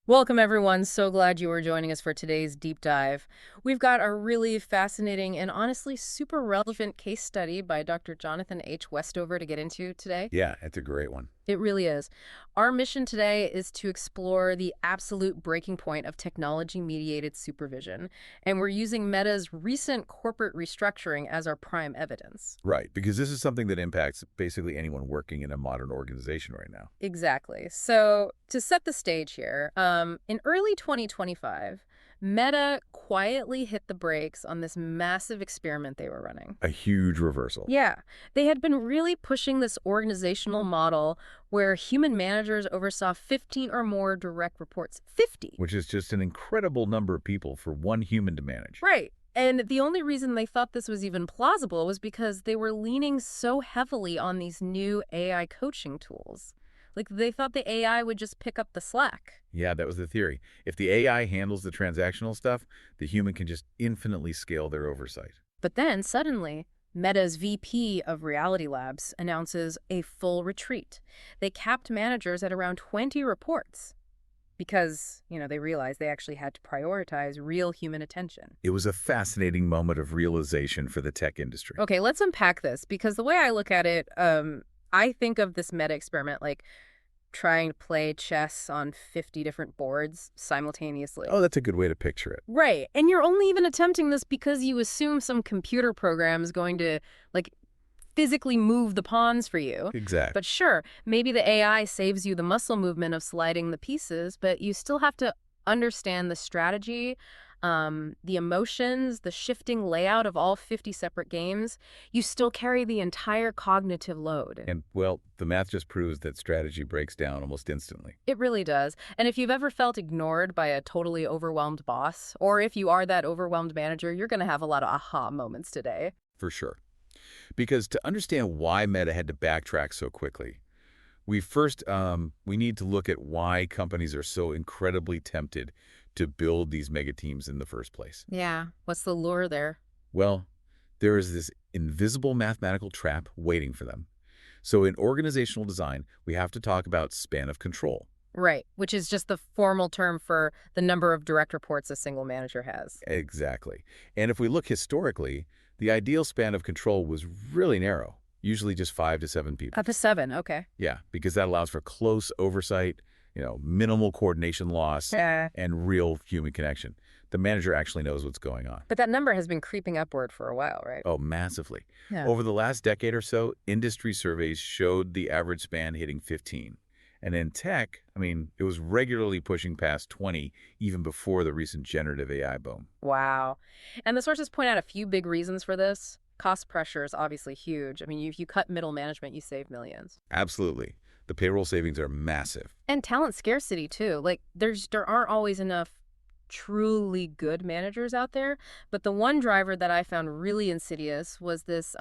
Welcome, everyone. So glad you are joining us for today's deep dive. We've got a really fascinating and honestly super relevant case study by Dr. Jonathan H. Westover to get into today. Yeah, it's a great one. It really is. Our mission today is to explore the absolute breaking point of technology-mediated supervision, and we're using Meta's recent corporate restructuring as our prime evidence. Right, because this is something that impacts basically anyone working in a modern organization right now. Exactly. So to set the stage here, in early 2025, Meta quietly hit the brakes on this massive experiment they were running. A huge reversal, Yeah, they had been really pushing this organizational model where human managers oversaw 15 or more direct reports. 50! which is just an incredible number of people for one human to manage. Right. And the only reason they thought this was even plausible was because they were leaning so heavily on these new AI coaching tools. Like, they thought the AI would just pick up the slack. Yeah, that was the theory. If the AI handles the transactional stuff, the human can just infinitely scale their oversight. But then, suddenly, Meta's VP of Reality Labs announces a full retreat. They capped managers at around 20 reports because, they realized they actually had to prioritize real human attention. It was a fascinating moment of realization for the tech industry. Okay, let's unpack this because the way I look at it, I think of this meta experiment like trying to play chess on 50 different boards simultaneously. Oh, that's a good way to picture it. Right. And you're only even attempting this because you assume some computer program is going to, like, physically move the pawns for you. Exactly. But sure, maybe the AI saves you the muscle movement of sliding the pieces, but you still have to understand the strategy, the emotions, the shifting layout of all 50 separate games. You still carry the entire cognitive load. And, well, the math just proves that strategy breaks down almost instantly. It really does. And if you've ever felt ignored by a totally overwhelmed boss, or if you are that overwhelmed manager, you're going to have a lot of aha moments today. For sure. Because to understand why Meta had to backtrack so quickly, we need to look at why companies are so incredibly tempted to build these mega teams in the first place. Yeah. What's the lure there? Well, there is this invisible mathematical trap waiting for them. So in organizational design, we have to talk about span of control. Right, which is just the formal term for the number of direct reports a single manager has. Exactly. And if we look historically, the ideal span of control was really narrow, usually just 5 to 7 people. Up to 7, okay. Yeah, because that allows for close oversight, minimal coordination loss, Yeah. and real human connection. The manager actually knows what's going on. But that number has been creeping upward for a while, right? Oh, massively. Yeah. Over the last decade or so, industry surveys showed the average span hitting 15. And in tech, it was regularly pushing past 20 even before the recent generative AI boom. Wow. And the sources point out a few big reasons for this. Cost pressure is obviously huge. If you cut middle management, you save millions. Absolutely. The payroll savings are massive. And talent scarcity, too. Like, there aren't always enough truly good managers out there. But the one driver that I found really insidious was this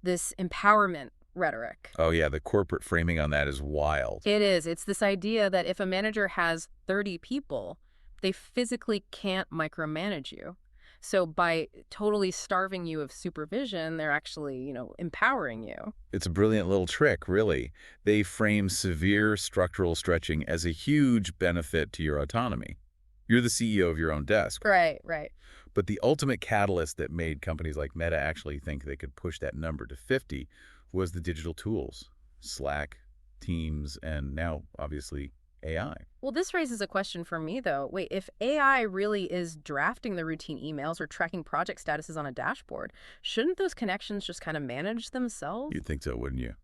empowerment rhetoric. Oh, yeah, the corporate framing on that is wild. It is. It's this idea that if a manager has 30 people, they physically can't micromanage you. So by totally starving you of supervision, they're actually, empowering you. It's a brilliant little trick, really. They frame severe structural stretching as a huge benefit to your autonomy. You're the CEO of your own desk. Right, right. But the ultimate catalyst that made companies like Meta actually think they could push that number to 50 was the digital tools, Slack, Teams, and now, obviously, AI. Well, this raises a question for me, though. Wait, if AI really is drafting the routine emails or tracking project statuses on a dashboard, shouldn't those connections just kind of manage themselves? You'd think so, wouldn't you?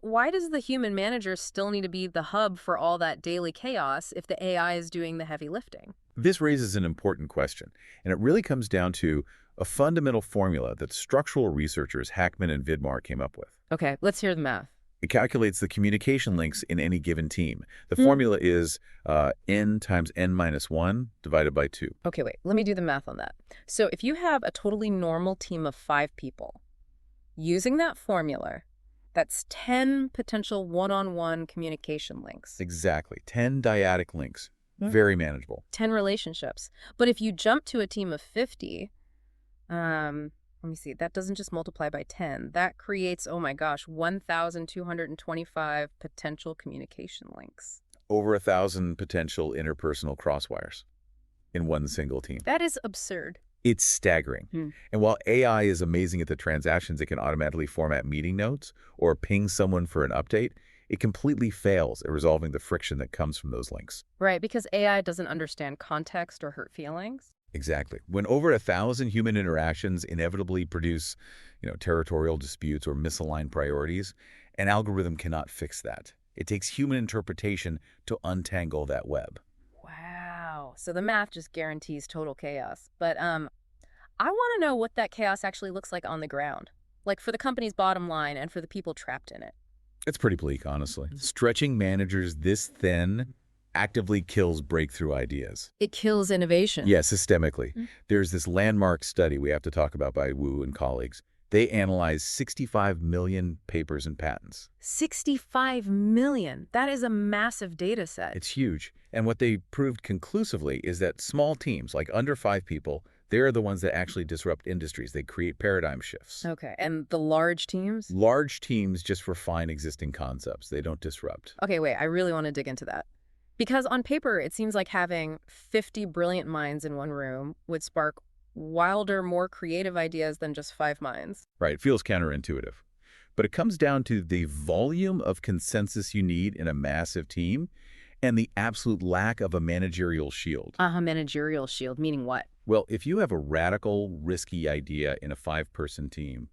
Why does the human manager still need to be the hub for all that daily chaos if the AI is doing the heavy lifting? This raises an important question, and it really comes down to a fundamental formula that structural researchers Hackman and Vidmar came up with. Okay, let's hear the math. It calculates the communication links in any given team. The formula is n times n minus 1 divided by 2. Okay, wait, let me do the math on that. So if you have a totally normal team of 5 people, using that formula, that's 10 potential one-on-one communication links. Exactly. 10 dyadic links. Very manageable. 10 relationships. But if you jump to a team of 50, let me see, that doesn't just multiply by 10. That creates, oh my gosh, 1,225 potential communication links. Over 1,000 potential interpersonal crosswires in one single team. That is absurd. It's staggering. Hmm. And while AI is amazing at the transactions, it can automatically format meeting notes or ping someone for an update, it completely fails at resolving the friction that comes from those links. Right, because AI doesn't understand context or hurt feelings. Exactly. When over 1,000 human interactions inevitably produce, territorial disputes or misaligned priorities, an algorithm cannot fix that. It takes human interpretation to untangle that web. Wow. So the math just guarantees total chaos. But I want to know what that chaos actually looks like on the ground. Like for the company's bottom line and for the people trapped in it. It's pretty bleak, honestly. Stretching managers this thin actively kills breakthrough ideas. It kills innovation. Yeah, systemically. There's this landmark study we have to talk about by Wu and colleagues. They analyzed 65 million papers and patents. 65 million. That is a massive data set. It's huge. And what they proved conclusively is that small teams, like under 5 people, they're the ones that actually disrupt industries. They create paradigm shifts. Okay. And the large teams? Large teams just refine existing concepts. They don't disrupt. Okay, wait. I really want to dig into that. Because on paper, it seems like having 50 brilliant minds in one room would spark wilder, more creative ideas than just 5 minds. Right. It feels counterintuitive. But it comes down to the volume of consensus you need in a massive team and the absolute lack of a managerial shield. Managerial shield, meaning what? Well, if you have a radical, risky idea in a 5-person team,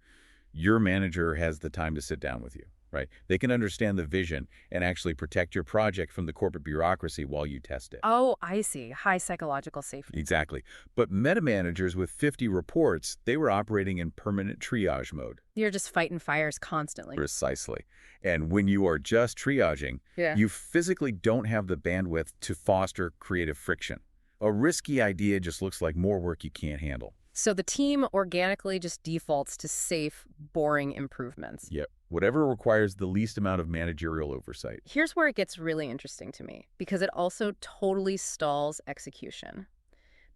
your manager has the time to sit down with you, right? They can understand the vision and actually protect your project from the corporate bureaucracy while you test it. Oh, I see. High psychological safety. Exactly. But meta managers with 50 reports, they were operating in permanent triage mode. You're just fighting fires constantly. Precisely. And when you are just triaging, you physically don't have the bandwidth to foster creative friction. A risky idea just looks like more work you can't handle. So the team organically just defaults to safe, boring improvements. Yep. Whatever requires the least amount of managerial oversight. Here's where it gets really interesting to me, because it also totally stalls execution.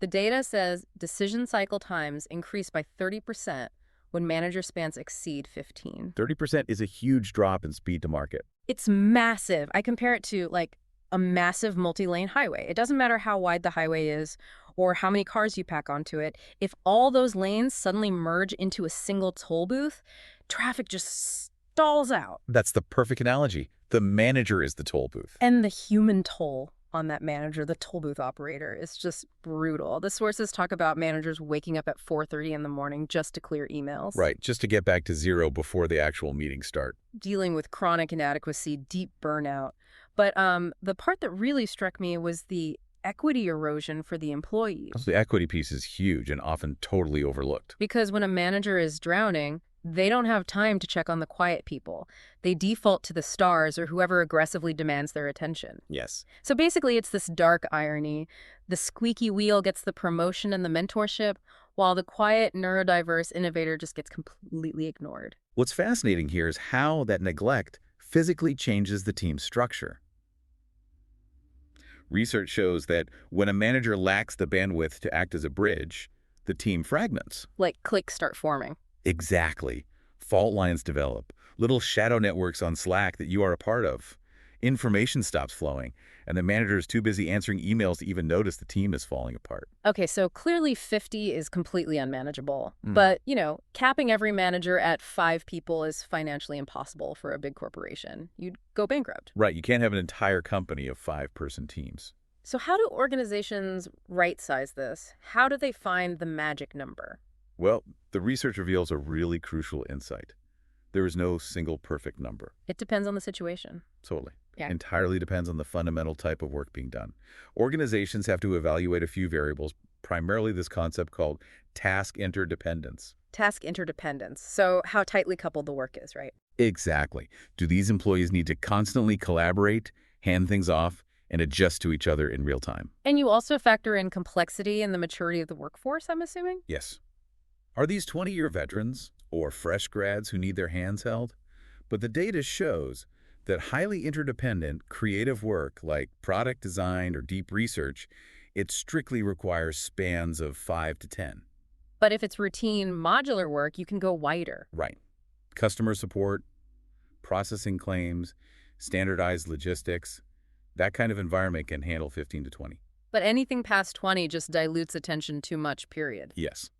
The data says decision cycle times increase by 30% when manager spans exceed 15. 30% is a huge drop in speed to market. It's massive. I compare it to, like, a massive multi-lane highway. It doesn't matter how wide the highway is or how many cars you pack onto it. If all those lanes suddenly merge into a single toll booth, traffic just stalls out. That's the perfect analogy. The manager is the toll booth. And the human toll on that manager, the toll booth operator, is just brutal. The sources talk about managers waking up at 4:30 in the morning just to clear emails. Right, just to get back to zero before the actual meetings start. Dealing with chronic inadequacy, deep burnout. But the part that really struck me was the equity erosion for the employees. The equity piece is huge and often totally overlooked. Because when a manager is drowning, they don't have time to check on the quiet people. They default to the stars or whoever aggressively demands their attention. Yes. So basically, it's this dark irony. The squeaky wheel gets the promotion and the mentorship, while the quiet, neurodiverse innovator just gets completely ignored. What's fascinating here is how that neglect physically changes the team's structure. Research shows that when a manager lacks the bandwidth to act as a bridge, the team fragments. Like cliques start forming. Exactly. Fault lines develop, little shadow networks on Slack that you are a part of. Information stops flowing, and the manager is too busy answering emails to even notice the team is falling apart. Okay, so clearly 50 is completely unmanageable. But, capping every manager at 5 people is financially impossible for a big corporation. You'd go bankrupt. Right, you can't have an entire company of 5-person teams. So how do organizations right-size this? How do they find the magic number? Well, the research reveals a really crucial insight. There is no single perfect number. It depends on the situation. Totally. Yeah. Entirely depends on the fundamental type of work being done. Organizations have to evaluate a few variables, primarily this concept called task interdependence. Task interdependence. So how tightly coupled the work is, right? Exactly. Do these employees need to constantly collaborate, hand things off, and adjust to each other in real time? And you also factor in complexity and the maturity of the workforce, I'm assuming? Yes. Are these 20-year veterans or fresh grads who need their hands held? But the data shows that highly interdependent, creative work like product design or deep research, it strictly requires spans of 5 to 10. But if it's routine, modular work, you can go wider. Right. Customer support, processing claims, standardized logistics. That kind of environment can handle 15 to 20. But anything past 20 just dilutes attention too much, period. Yes,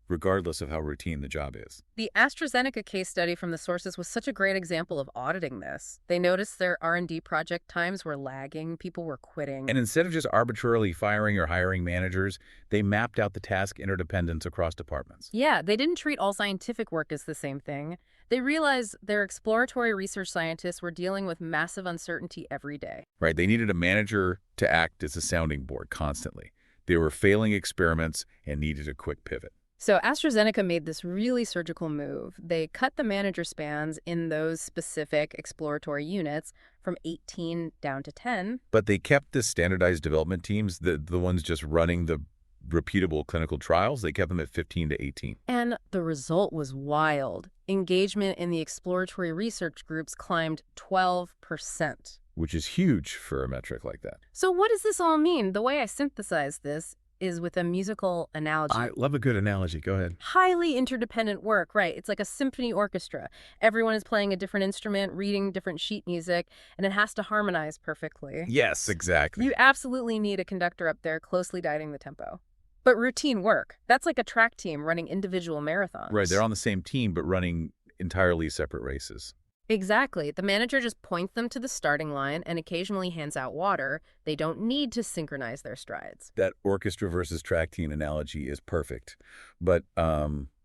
regardless of how routine the job is. The AstraZeneca case study from the sources was such a great example of auditing this. They noticed their R&D project times were lagging, people were quitting. And instead of just arbitrarily firing or hiring managers, they mapped out the task interdependence across departments. Yeah, they didn't treat all scientific work as the same thing. They realized their exploratory research scientists were dealing with massive uncertainty every day. Right, they needed a manager to act as a sounding board constantly. They were failing experiments and needed a quick pivot. So AstraZeneca made this really surgical move. They cut the manager spans in those specific exploratory units from 18 down to 10. But they kept the standardized development teams, the ones just running the repeatable clinical trials, they kept them at 15 to 18. And the result was wild. Engagement in the exploratory research groups climbed 12%. Which is huge for a metric like that. So what does this all mean? The way I synthesize this is with a musical analogy. I love a good analogy. Go ahead. Highly interdependent work, right? It's like a symphony orchestra. Everyone is playing a different instrument, reading different sheet music, and it has to harmonize perfectly. Yes, exactly. You absolutely need a conductor up there closely guiding the tempo. But routine work, that's like a track team running individual marathons. Right, they're on the same team but running entirely separate races. Exactly. The manager just points them to the starting line and occasionally hands out water. They don't need to synchronize their strides. That orchestra versus track team analogy is perfect, but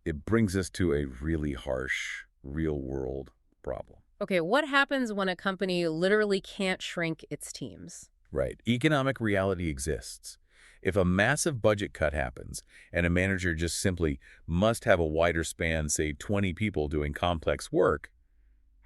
it brings us to a really harsh, real-world problem. Okay, what happens when a company literally can't shrink its teams? Right. Economic reality exists. If a massive budget cut happens and a manager just simply must have a wider span, say 20 people doing complex work,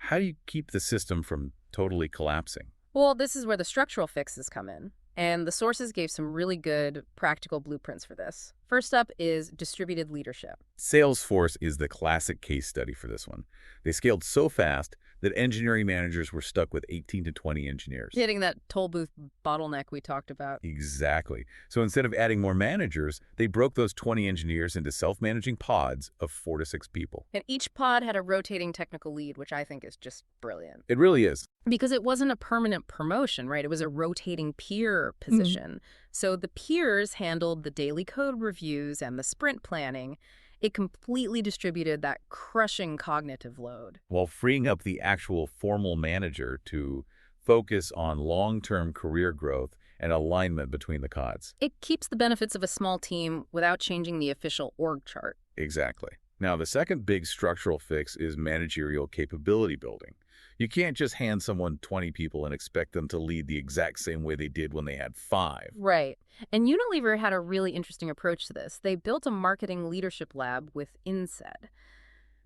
how do you keep the system from totally collapsing? Well, this is where the structural fixes come in. And the sources gave some really good practical blueprints for this. First up is distributed leadership. Salesforce is the classic case study for this one. They scaled so fast that engineering managers were stuck with 18 to 20 engineers. Hitting that toll booth bottleneck we talked about. Exactly. So instead of adding more managers, they broke those 20 engineers into self-managing pods of 4 to 6 people. And each pod had a rotating technical lead, which I think is just brilliant. It really is. Because it wasn't a permanent promotion, right? It was a rotating peer position. So the peers handled the daily code reviews and the sprint planning. It completely distributed that crushing cognitive load. While freeing up the actual formal manager to focus on long-term career growth and alignment between the pods. It keeps the benefits of a small team without changing the official org chart. Exactly. Now, the second big structural fix is managerial capability building. You can't just hand someone 20 people and expect them to lead the exact same way they did when they had 5. Right. And Unilever had a really interesting approach to this. They built a marketing leadership lab with INSEAD.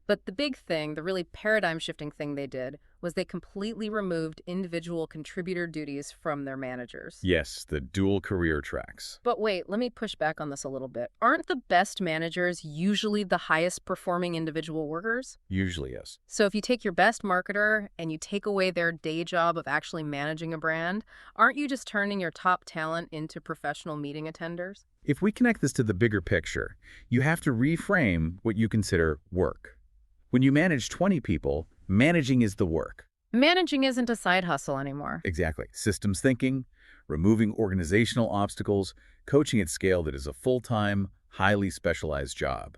But the big thing, the really paradigm-shifting thing they did, was they completely removed individual contributor duties from their managers. Yes, the dual career tracks. But wait, let me push back on this a little bit. Aren't the best managers usually the highest-performing individual workers? Usually, yes. So if you take your best marketer and you take away their day job of actually managing a brand, aren't you just turning your top talent into professional meeting attenders? If we connect this to the bigger picture, you have to reframe what you consider work. When you manage 20 people, managing is the work. Managing isn't a side hustle anymore. Exactly. Systems thinking, removing organizational obstacles, coaching at scale that is a full-time, highly specialized job.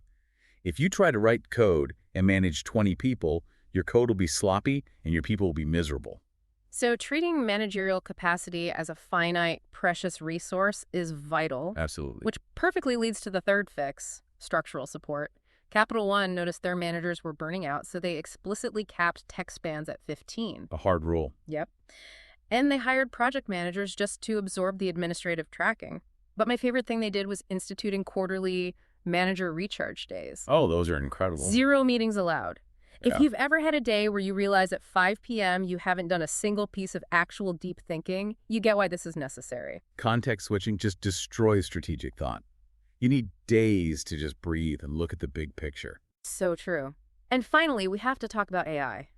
If you try to write code and manage 20 people, your code will be sloppy and your people will be miserable. So treating managerial capacity as a finite, precious resource is vital. Absolutely. Which perfectly leads to the third fix, structural support. Capital One noticed their managers were burning out, so they explicitly capped tech spans at 15. A hard rule. Yep. And they hired project managers just to absorb the administrative tracking. But my favorite thing they did was instituting quarterly manager recharge days. Oh, those are incredible. 0 meetings allowed. Yeah. If you've ever had a day where you realize at 5 p.m. you haven't done a single piece of actual deep thinking, you get why this is necessary. Context switching just destroys strategic thought. You need days to just breathe and look at the big picture. So true. And finally, we have to talk about AI.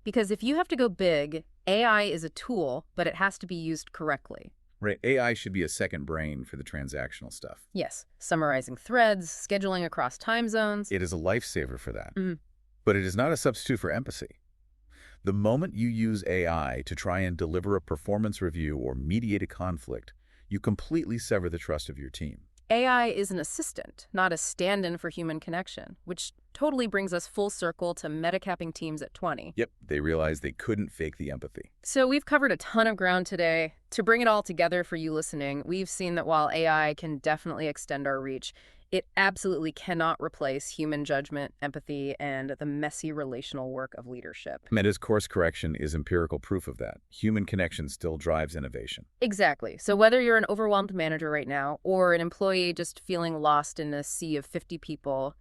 Because if you have to go big, AI is a tool, but it has to be used correctly. Right, AI should be a second brain for the transactional stuff. Yes, summarizing threads, scheduling across time zones. It is a lifesaver for that. Mhm. But it is not a substitute for empathy. The moment you use AI to try and deliver a performance review or mediate a conflict, you completely sever the trust of your team. AI is an assistant, not a stand-in for human connection, which totally brings us full circle to metacapping teams at 20. Yep, they realized they couldn't fake the empathy. So we've covered a ton of ground today. To bring it all together for you listening, we've seen that while AI can definitely extend our reach, it absolutely cannot replace human judgment, empathy, and the messy relational work of leadership. Meta's course correction is empirical proof of that. Human connection still drives innovation. Exactly. So whether you're an overwhelmed manager right now or an employee just feeling lost in a sea of 50 people,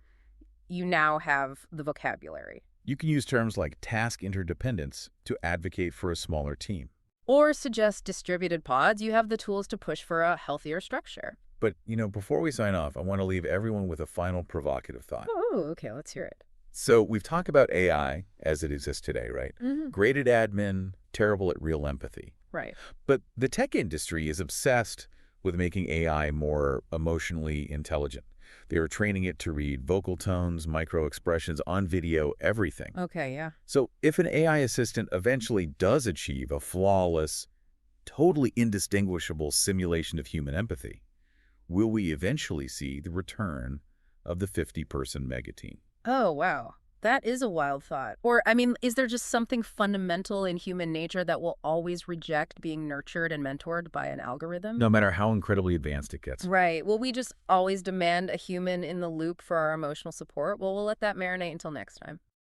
you now have the vocabulary. You can use terms like task interdependence to advocate for a smaller team. Or suggest distributed pods, you have the tools to push for a healthier structure. But, before we sign off, I want to leave everyone with a final provocative thought. Oh, okay, let's hear it. So we've talked about AI as it exists today, right? Mm-hmm. Great at admin, terrible at real empathy. Right. But the tech industry is obsessed with making AI more emotionally intelligent. They are training it to read vocal tones, micro-expressions on video, everything. Okay, yeah. So if an AI assistant eventually does achieve a flawless, totally indistinguishable simulation of human empathy, will we eventually see the return of the 50-person megateam? Oh, wow. That is a wild thought. Or, is there just something fundamental in human nature that will always reject being nurtured and mentored by an algorithm? No matter how incredibly advanced it gets. Right. Will we just always demand a human in the loop for our emotional support? Well, we'll let that marinate until next time.